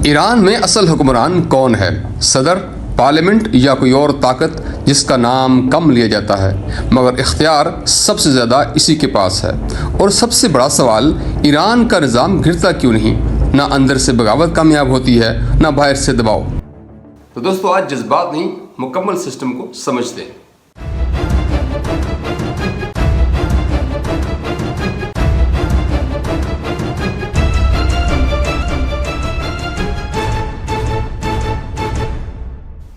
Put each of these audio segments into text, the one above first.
ایران میں اصل حکمران کون ہے؟ صدر، پارلیمنٹ یا کوئی اور طاقت جس کا نام کم لیا جاتا ہے مگر اختیار سب سے زیادہ اسی کے پاس ہے؟ اور سب سے بڑا سوال، ایران کا نظام گرتا کیوں نہیں؟ نہ اندر سے بغاوت کامیاب ہوتی ہے نہ باہر سے دباؤ۔ تو دوستو آج جذبات نہیں مکمل سسٹم کو سمجھتے ہیں۔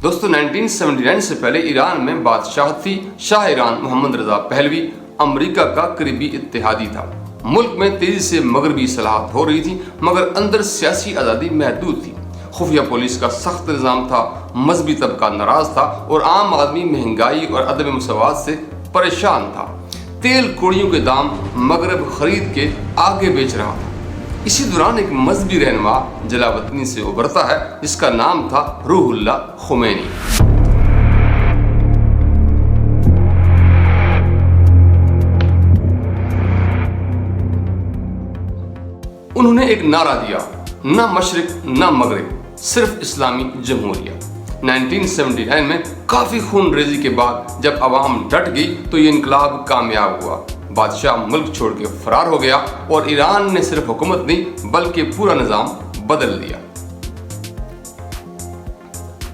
دوستو 1979 سے پہلے ایران میں بادشاہت تھی۔ شاہ ایران محمد رضا پہلوی امریکہ کا قریبی اتحادی تھا۔ ملک میں تیزی سے مغربی اصلاحات ہو رہی تھی مگر اندر سیاسی آزادی محدود تھی۔ خفیہ پولیس کا سخت نظام تھا، مذہبی طبقہ ناراض تھا اور عام آدمی مہنگائی اور عدم مساوات سے پریشان تھا۔ تیل کوڑیوں کے دام مغرب خرید کے آگے بیچ رہا تھا۔ اسی دوران ایک مذہبی رہنما جلا وطنی سے ابھرتا ہے جس کا نام تھا روح اللہ خمینی۔ انہوں نے ایک نعرہ دیا، نہ مشرق نہ مغرب، صرف اسلامی جمہوریہ۔ 1979 میں کافی خون ریزی کے بعد جب عوام ڈٹ گئی تو یہ انقلاب کامیاب ہوا۔ بادشاہ ملک چھوڑ کے فرار ہو گیا اور ایران نے صرف حکومت نہیں بلکہ پورا نظام بدل دیا۔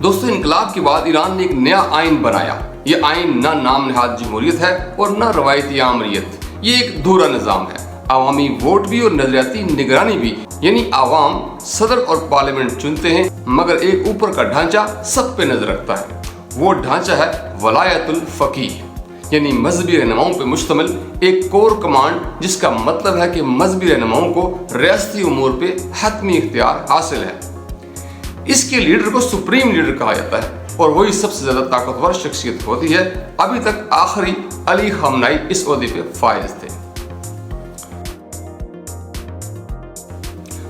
دوستو انقلاب کے بعد ایران نے ایک نیا آئین بنایا۔ یہ آئین نہ نام نہاد جمہوریت ہے اور نہ روایتی آمریت، یہ ایک دھورا نظام ہے۔ عوامی ووٹ بھی اور نظریاتی نگرانی بھی، یعنی عوام صدر اور پارلیمنٹ چنتے ہیں مگر ایک اوپر کا ڈھانچہ سب پہ نظر رکھتا ہے۔ وہ ڈھانچہ ہے ولایت الفقیہ، یعنی مذہبی رہنماؤں پہ مشتمل ایک کور کمانڈ، جس کا مطلب ہے کہ مذہبی رہنماؤں کو ریاستی امور پہ حتمی اختیار حاصل ہے۔ اس کے لیڈر کو سپریم لیڈر کہا جاتا ہے اور وہی سب سے زیادہ طاقتور شخصیت ہوتی ہے۔ ابھی تک آخری علی خامنائی اس عہدے پہ فائز تھے۔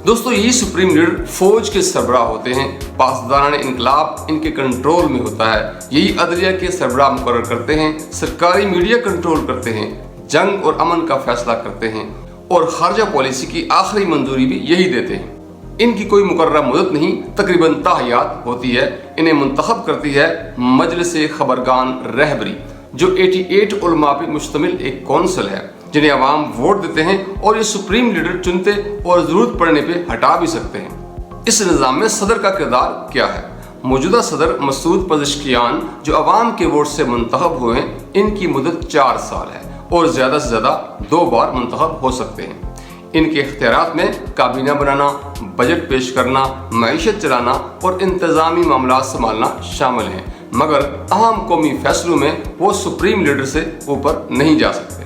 دوستو یہی سپریم لیڈر فوج کے سربراہ ہوتے ہیں۔ پاسداران انقلاب ان کے کنٹرول میں ہوتا ہے۔ یہی عدلیہ کے سربراہ مقرر کرتے ہیں، سرکاری میڈیا کنٹرول کرتے ہیں، جنگ اور امن کا فیصلہ کرتے ہیں اور خارجہ پالیسی کی آخری منظوری بھی یہی دیتے ہیں۔ ان کی کوئی مقررہ مدت نہیں، تقریباً تا حیات ہوتی ہے۔ انہیں منتخب کرتی ہے مجلس خبرگان رہبری، جو 88 علماء پہ مشتمل ایک کونسل ہے جنہیں عوام ووٹ دیتے ہیں اور یہ سپریم لیڈر چنتے اور ضرورت پڑنے پہ ہٹا بھی سکتے ہیں۔ اس نظام میں صدر کا کردار کیا ہے؟ موجودہ صدر مسعود پزشکیان جو عوام کے ووٹ سے منتخب ہوئے ہیں، ان کی مدت 4 سال ہے اور زیادہ سے زیادہ 2 بار منتخب ہو سکتے ہیں۔ ان کے اختیارات میں کابینہ بنانا، بجٹ پیش کرنا، معیشت چلانا اور انتظامی معاملات سنبھالنا شامل ہیں، مگر اہم قومی فیصلوں میں وہ سپریم لیڈر سے اوپر نہیں جا سکتے۔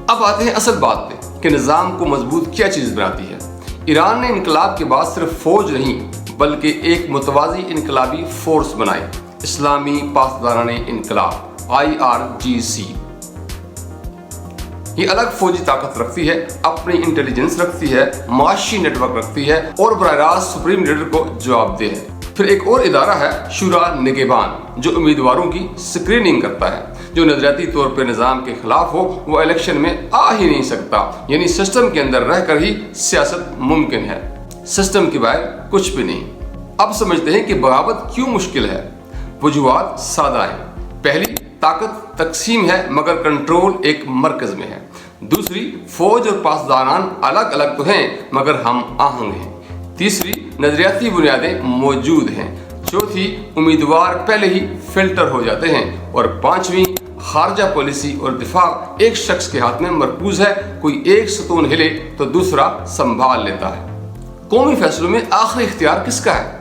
اب آتے ہیں اصل بات پہ کہ نظام کو مضبوط کیا چیز بناتی ہے۔ ایران نے انقلاب کے بعد صرف فوج نہیں بلکہ ایک متوازی انقلابی فورس بنائی، اسلامی پاسداران انقلاب IRGC۔ یہ الگ فوجی طاقت رکھتی ہے، اپنی انٹیلیجنس رکھتی ہے، معاشی نیٹ ورک رکھتی ہے اور براہ راست سپریم لیڈر کو جواب دہ ہے۔ پھر ایک اور ادارہ ہے شورا نگہبان، جو امیدواروں کی اسکریننگ کرتا ہے۔ جو نظریاتی طور پہ نظام کے خلاف ہو وہ الیکشن میں آ ہی نہیں سکتا، یعنی سسٹم کے اندر رہ کر ہی سیاست ممکن ہے، سسٹم کے باہر کچھ بھی نہیں۔ اب سمجھتے ہیں کہ بغاوت کیوں مشکل ہے۔ وجوہات سادہ ہیں۔ پہلی، طاقت تقسیم ہے مگر کنٹرول ایک مرکز میں ہے۔ دوسری، فوج اور پاسداران الگ الگ تو ہیں مگر ہم آہنگ ہیں۔ تیسری، نظریاتی بنیادیں موجود ہیں۔ چوتھی، امیدوار پہلے ہی فلٹر ہو جاتے ہیں۔ اور پانچویں، خارجہ پالیسی اور دفاع ایک شخص کے ہاتھ میں مرکوز ہے، کوئی ایک ستون ہلے تو دوسرا سنبھال لیتا ہے۔ قومی فیصلوں میں آخری اختیار کس کا ہے؟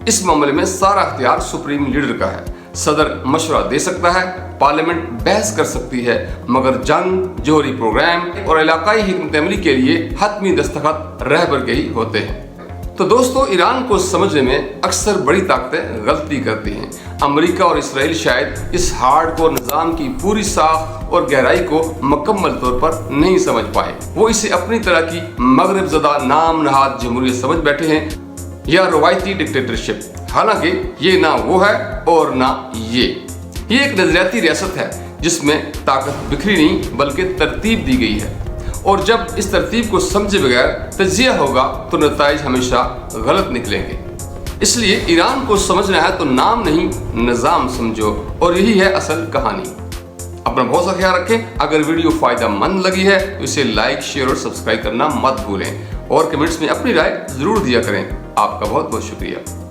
اس معاملے میں سارا اختیار سپریم لیڈر کا ہے۔ صدر مشورہ دے سکتا ہے، پارلیمنٹ بحث کر سکتی ہے، مگر جنگ، جوہری پروگرام اور علاقائی حکمت عملی کے لیے حتمی دستخط رہبر کے ہی ہوتے ہیں۔ تو دوستو ایران کو سمجھنے میں اکثر بڑی طاقتیں غلطی کرتی ہیں۔ امریکہ اور اسرائیل شاید اس ہارڈ کور نظام کی پوری ساخت اور گہرائی کو مکمل طور پر نہیں سمجھ پائے۔ وہ اسے اپنی طرح کی مغرب زدہ نام نہاد جمہوریت سمجھ بیٹھے ہیں یا روایتی ڈکٹیٹرشپ، حالانکہ یہ نہ وہ ہے اور نہ یہ ایک نظریاتی ریاست ہے جس میں طاقت بکھری نہیں بلکہ ترتیب دی گئی ہے اور جب اس ترتیب کو سمجھے بغیر تجزیہ ہوگا تو نتائج ہمیشہ غلط نکلیں گے۔ اس لیے ایران کو سمجھنا ہے تو نام نہیں نظام سمجھو، اور یہی ہے اصل کہانی۔ اپنا بہت سا خیال رکھیں۔ اگر ویڈیو فائدہ مند لگی ہے تو اسے لائک، شیئر اور سبسکرائب کرنا مت بھولیں، اور کمنٹس میں اپنی رائے ضرور دیا کریں۔ آپ کا بہت بہت شکریہ۔